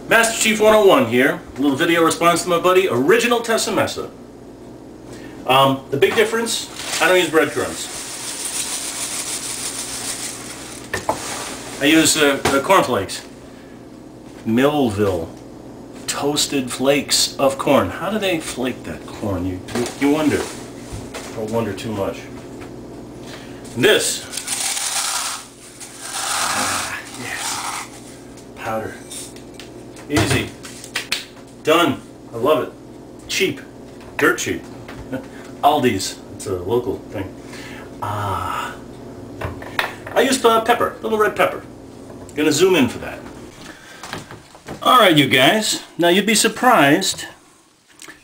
Master Chief 101 here. A little video response to my buddy, original TessaMessyMeatballs. The big difference, I don't use breadcrumbs. I use cornflakes. Millville. Toasted flakes of corn. How do they flake that corn? You wonder. Don't wonder too much. And this. Yes. Powder. Easy. Done. I love it. Cheap. Dirt cheap. Aldi's. It's a local thing. I used pepper. Little red pepper. Gonna zoom in for that. Alright, you guys. Now you'd be surprised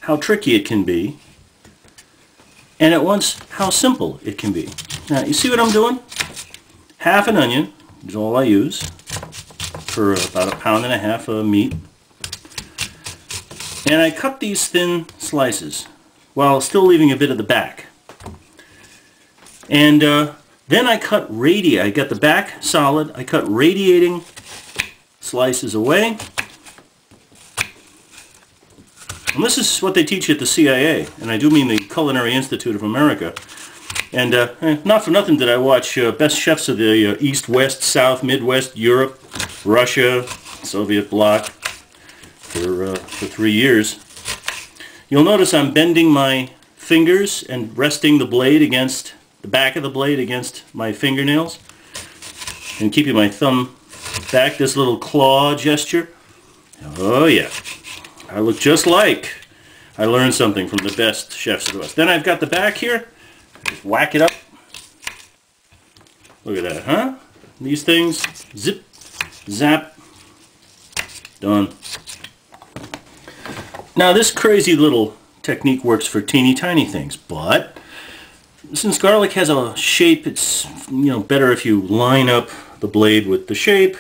how tricky it can be, and at once how simple it can be. Now you see what I'm doing? Half an onion is all I use for about 1.5 pounds of meat. And I cut these thin slices while still leaving a bit of the back. And then I cut I got the back solid. I cut radiating slices away. And this is what they teach you at the CIA, and I do mean the Culinary Institute of America. And not for nothing did I watch Best Chefs of the East, West, South, Midwest, Europe, Russia, Soviet bloc for 3 years. You'll notice I'm bending my fingers and resting the blade against the back of the blade against my fingernails, and keeping my thumb back. This little claw gesture. Oh yeah. I look just like I learned something from the best chefs of the West. Then I've got the back here. Just whack it up. Look at that, huh? These things, zip, zap, done. Now this crazy little technique works for teeny tiny things, but since garlic has a shape, it's better if you line up the blade with the shape.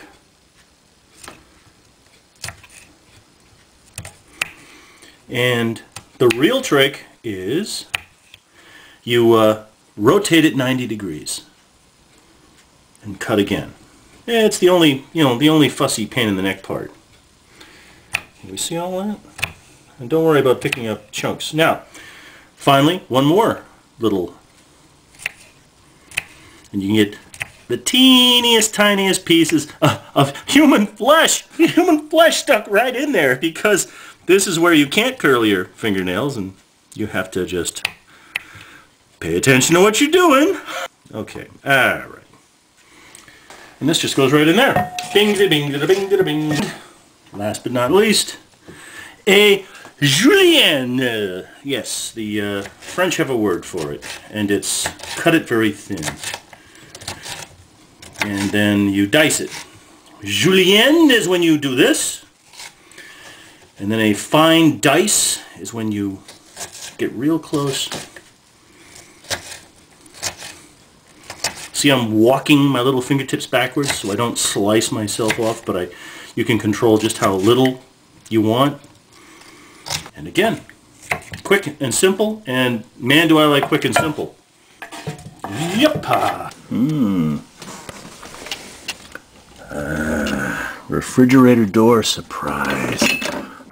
And the real trick is you rotate it 90 degrees and cut again. It's the only, the only fussy pain in the neck part. Can we see all that? And don't worry about picking up chunks. Now, finally, one more little, and you can get the teeniest, tiniest pieces of human flesh stuck right in there, because this is where you can't curl your fingernails, and you have to just pay attention to what you're doing. Okay, alright. And this just goes right in there. Bing, da, bing, da, bing, da, bing. Last but not least, a julienne. Yes, the French have a word for it, and it's cut it very thin. And then you dice it. Julienne is when you do this. And then a fine dice is when you get real close. See, I'm walking my little fingertips backwards so I don't slice myself off, but you can control just how little you want. And again, quick and simple, and man do I like quick and simple. Yep. Refrigerator door surprise.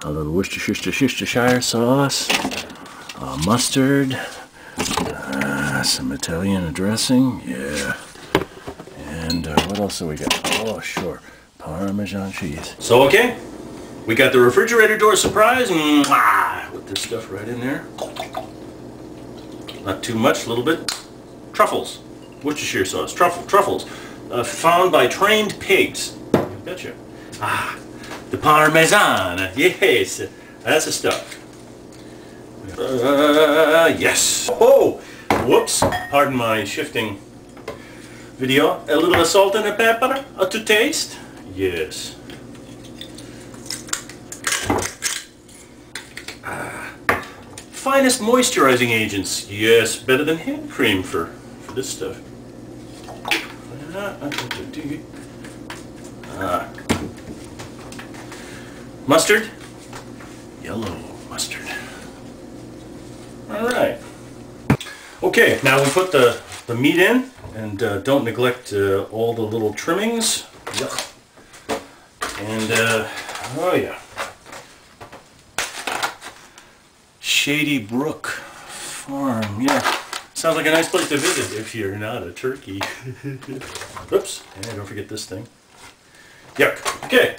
A little Worcestershire sauce, mustard, some Italian dressing, yeah, and what else do we got? Oh, sure, Parmesan cheese. So, okay, we got the refrigerator door surprise, and with this stuff right in there. Not too much, a little bit. Truffles, Worcestershire sauce, truffles, found by trained pigs. You betcha. The Parmesan, yes, that's the stuff. Yes. Oh, whoops, pardon my shifting video. A little of salt and pepper to taste. Yes. Finest moisturizing agents. Yes, better than hand cream for this stuff. Mustard, yellow mustard. Alright. Okay, now we put the meat in, and don't neglect all the little trimmings. Yuck. And, oh yeah. Shady Brook Farm. Yeah, sounds like a nice place to visit if you're not a turkey. Oops, and don't forget this thing. Yuck. Okay.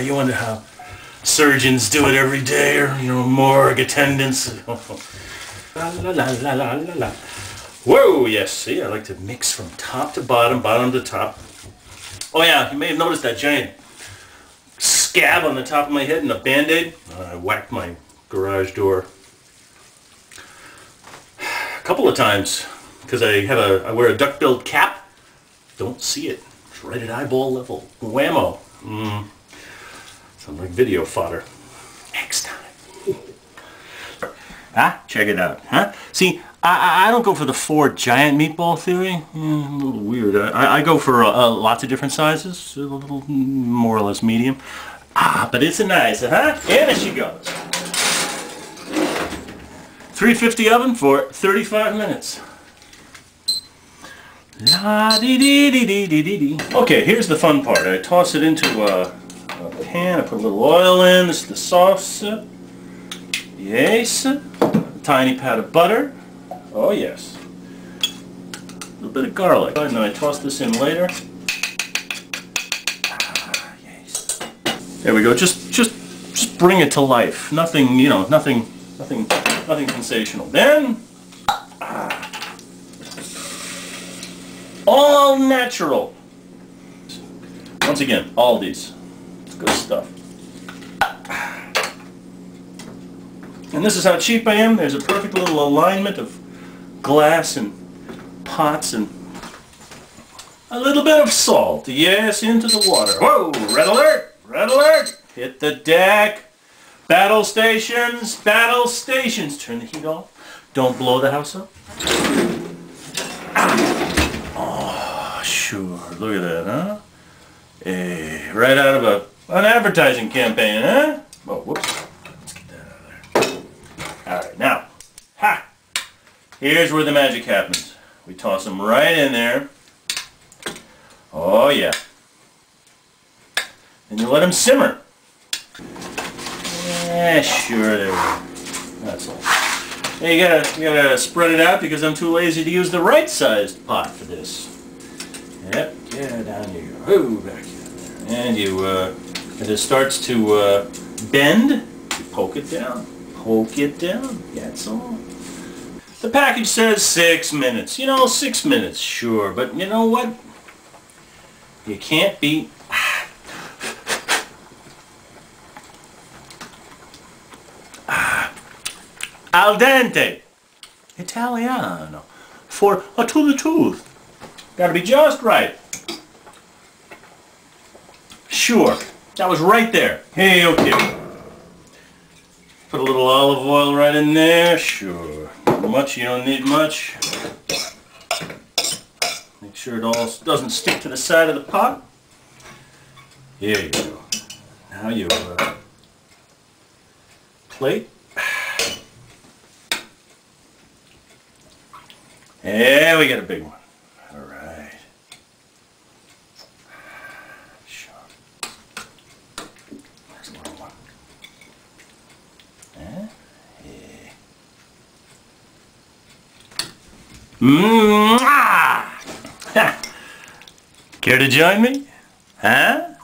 You wonder how surgeons do it every day, or morgue attendants. La, la, la, la, la, la, la. Whoa, yes, see, I like to mix from top to bottom, bottom to top. Oh yeah, you may have noticed that giant scab on the top of my head and a band-aid. I whacked my garage door a couple of times because I wear a duck-billed cap. Don't see it. It's right at eyeball level. Whammo. Sounds like video fodder. Next time. Ah, check it out. Huh? See, I don't go for the 4 giant meatball theory. A little weird. I go for lots of different sizes. A little more or less medium. Ah, but it's a nice, huh? And there she goes. 350 oven for 35 minutes. La dee dee dee dee dee dee dee. Okay, here's the fun part. I toss it into a pan. I put a little oil in. This is the sauce. Yes. A tiny pat of butter. Oh yes. A little bit of garlic. And then I toss this in later. Ah, yes. There we go. Just bring it to life. Nothing, nothing sensational. Then all natural. Once again, Aldi's. It's good stuff. And this is how cheap I am. There's a perfect little alignment of glass and pots and a little bit of salt. Yes, into the water. Whoa! Red alert! Red alert! Hit the deck. Battle stations! Battle stations! Turn the heat off. Don't blow the house up. Oh, sure. Look at that, huh? Hey, right out of an advertising campaign, huh? Oh, whoops. Let's get that out of there. Alright, now. Ha! Here's where the magic happens. We toss them right in there. Oh, yeah. And you let them simmer. Yeah, sure, there we go. That's all. Hey, you gotta spread it out because I'm too lazy to use the right-sized pot for this. Yep, yeah, down you go. Oh, back here. And as it starts to bend, you poke it down. Poke it down. That's all. The package says 6 minutes. 6 minutes, sure. But you know what? You can't beat... Al dente. Italiano. For to the tooth. Gotta be just right. Sure. That was right there. Hey, okay. Put a little olive oil right in there. Sure. Not much, you don't need much. Make sure it all doesn't stick to the side of the pot. Here you go. Now you plate. Yeah, we got a big one. All right. Sure. There's a little one. Yeah. Mwah! Care to join me? Huh?